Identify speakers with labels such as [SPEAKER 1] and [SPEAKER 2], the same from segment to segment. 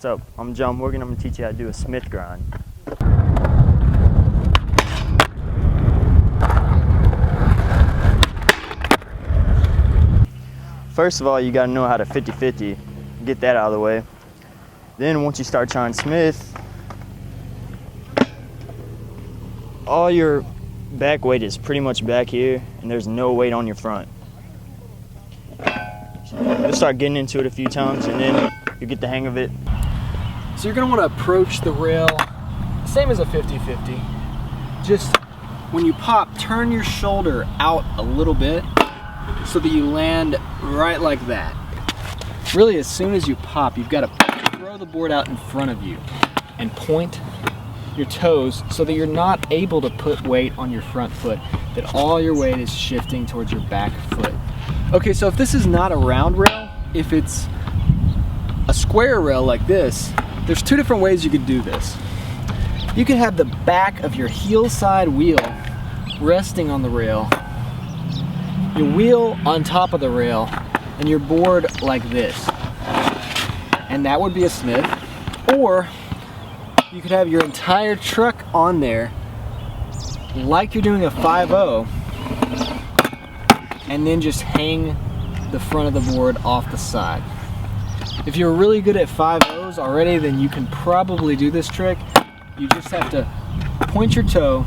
[SPEAKER 1] What's up? I'm John Morgan. I'm going to teach you how to do a Smith grind. First of all, you got to know how to 50-50. Get that out of the way. Then once you start trying Smith, all your back weight is pretty much back here, and there's no weight on your front. You'll start getting into it a few times, and then you get the hang of it.
[SPEAKER 2] So you're going to want to approach the rail same as a 50-50. Just when you pop, turn your shoulder out a little bit so that you land right like that. Really, as soon as you pop, you've got to throw the board out in front of you and point your toes so that you're not able to put weight on your front foot, that all your weight is shifting towards your back foot. Okay, so if this is not a round rail, if it's a square rail like this, there's two different ways you could do this. You could have the back of your heel side wheel resting on the rail, your wheel on top of the rail, and your board like this. And that would be a Smith. Or you could have your entire truck on there like you're doing a 5-0, and then just hang the front of the board off the side. If you're really good at 5-0s already, then you can probably do this trick. You just have to point your toe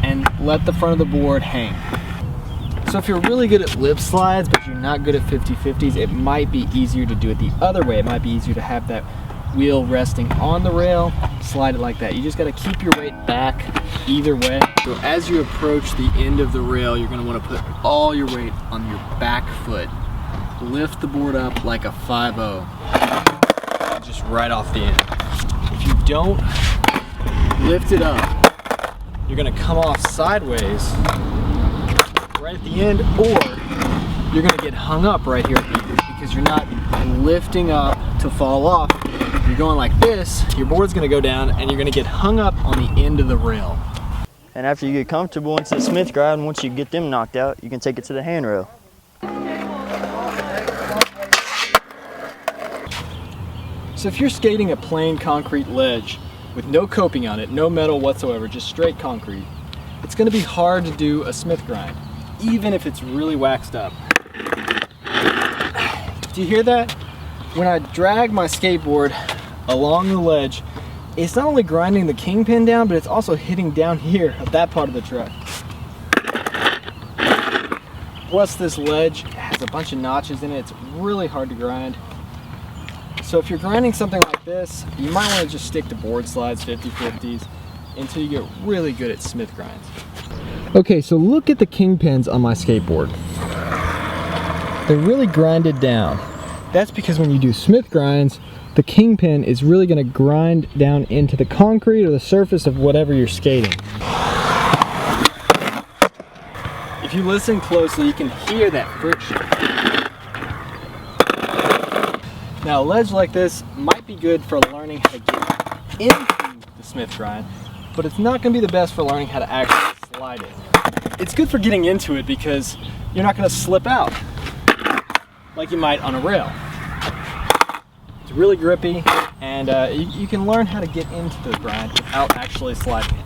[SPEAKER 2] and let the front of the board hang. So if you're really good at lip slides, but you're not good at 50-50s, it might be easier to do it the other way. It might be easier to have that wheel resting on the rail, slide it like that. You just got to keep your weight back either way. So as you approach the end of the rail, you're going to want to put all your weight on your back foot. Lift the board up like a 5-0, just right off the end. If you don't lift it up, you're going to come off sideways right at the end, or you're going to get hung up right here because you're not lifting up to fall off. You're going like this, your board's going to go down, and you're going to get hung up on the end of the rail.
[SPEAKER 1] And after you get comfortable into the Smith grind, once you get them knocked out, you can take it to the handrail.
[SPEAKER 2] So if you're skating a plain concrete ledge with no coping on it, no metal whatsoever, just straight concrete, it's going to be hard to do a Smith grind, even if it's really waxed up. Do you hear that? When I drag my skateboard along the ledge, it's not only grinding the kingpin down, but it's also hitting down here at that part of the truck. Plus this ledge has a bunch of notches in it. It's really hard to grind. So if you're grinding something like this, you might want to just stick to board slides, 50-50s, until you get really good at Smith grinds. Okay, so look at the kingpins on my skateboard. They're really grinded down. That's because when you do Smith grinds, the kingpin is really going to grind down into the concrete or the surface of whatever you're skating. If you listen closely, you can hear that friction. Now, a ledge like this might be good for learning how to get into the Smith grind, but it's not going to be the best for learning how to actually slide it. It's good for getting into it because you're not going to slip out like you might on a rail. It's really grippy, and you can learn how to get into the grind without actually sliding it.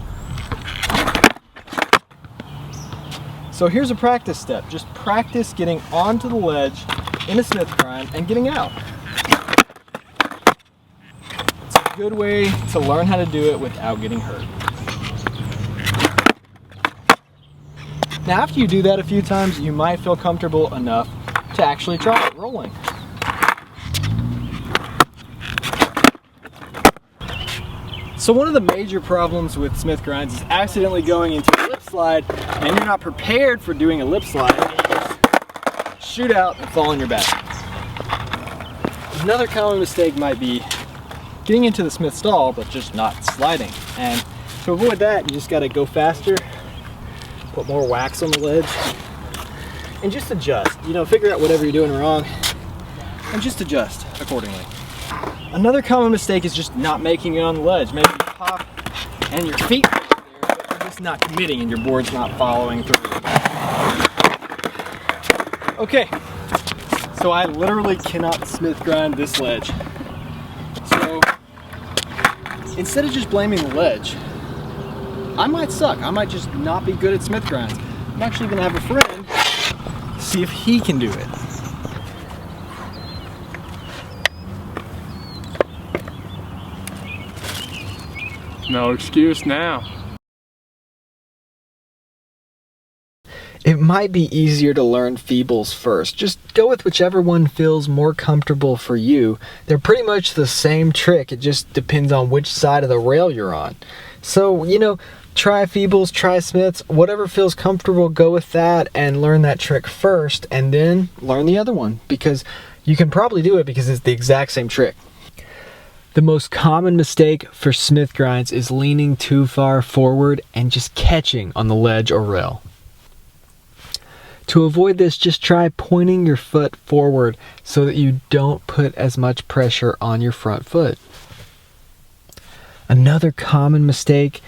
[SPEAKER 2] So here's a practice step. Just practice getting onto the ledge in a Smith grind and getting out. It's a good way to learn how to do it without getting hurt. Now after you do that a few times, you might feel comfortable enough to actually try it rolling. So one of the major problems with Smith grinds is accidentally going into a lip slide, and you're not prepared for doing a lip slide. Shoot out and fall on your back. Another common mistake might be getting into the Smith stall but just not sliding. And to avoid that, you just got to go faster, put more wax on the ledge, and just adjust. You know, figure out whatever you're doing wrong and just adjust accordingly. Another common mistake is just not making it on the ledge. Maybe you pop and your feet are there, but you're just not committing and your board's not following through. Okay, so I literally cannot Smith grind this ledge. So instead of just blaming the ledge, I might suck. I might just not be good at Smith grinds. I'm actually gonna have a friend see if he can do it.
[SPEAKER 3] No excuse now.
[SPEAKER 2] It might be easier to learn feebles first. Just go with whichever one feels more comfortable for you. They're pretty much the same trick. It just depends on which side of the rail you're on. So, you know, try feebles, try Smiths, whatever feels comfortable, go with that and learn that trick first and then learn the other one, because you can probably do it because it's the exact same trick. The most common mistake for Smith grinds is leaning too far forward and just catching on the ledge or rail. To avoid this, just try pointing your foot forward so that you don't put as much pressure on your front foot. Another common mistake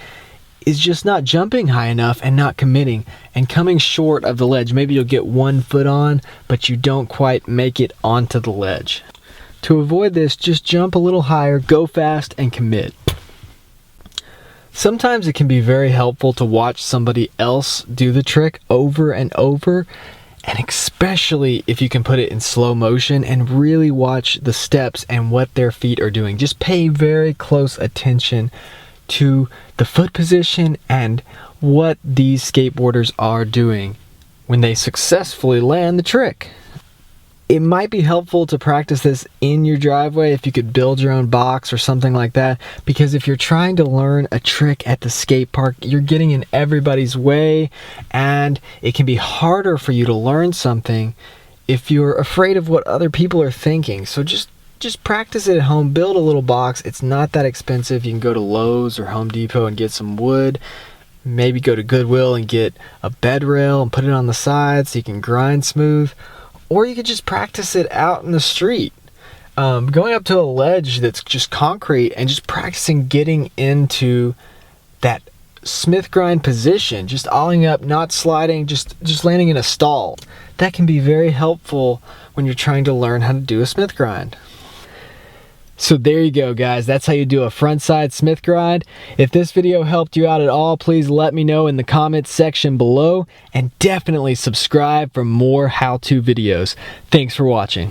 [SPEAKER 2] is just not jumping high enough and not committing and coming short of the ledge. Maybe you'll get one foot on, but you don't quite make it onto the ledge. To avoid this, just jump a little higher, go fast, and commit. Sometimes it can be very helpful to watch somebody else do the trick over and over, and especially if you can put it in slow motion and really watch the steps and what their feet are doing. Just pay very close attention to the foot position and what these skateboarders are doing when they successfully land the trick. It might be helpful to practice this in your driveway if you could build your own box or something like that, because if you're trying to learn a trick at the skate park, you're getting in everybody's way and it can be harder for you to learn something if you're afraid of what other people are thinking. So just practice it at home, build a little box. It's not that expensive. You can go to Lowe's or Home Depot and get some wood. Maybe go to Goodwill and get a bed rail and put it on the side so you can grind smooth. Or you could just practice it out in the street. Going up to a ledge that's just concrete and just practicing getting into that Smith grind position, just ollieing up, not sliding, just landing in a stall. That can be very helpful when you're trying to learn how to do a Smith grind. So there you go, guys. That's how you do a frontside Smith grind. If this video helped you out at all, please let me know in the comments section below, and definitely subscribe for more how-to videos. Thanks for watching.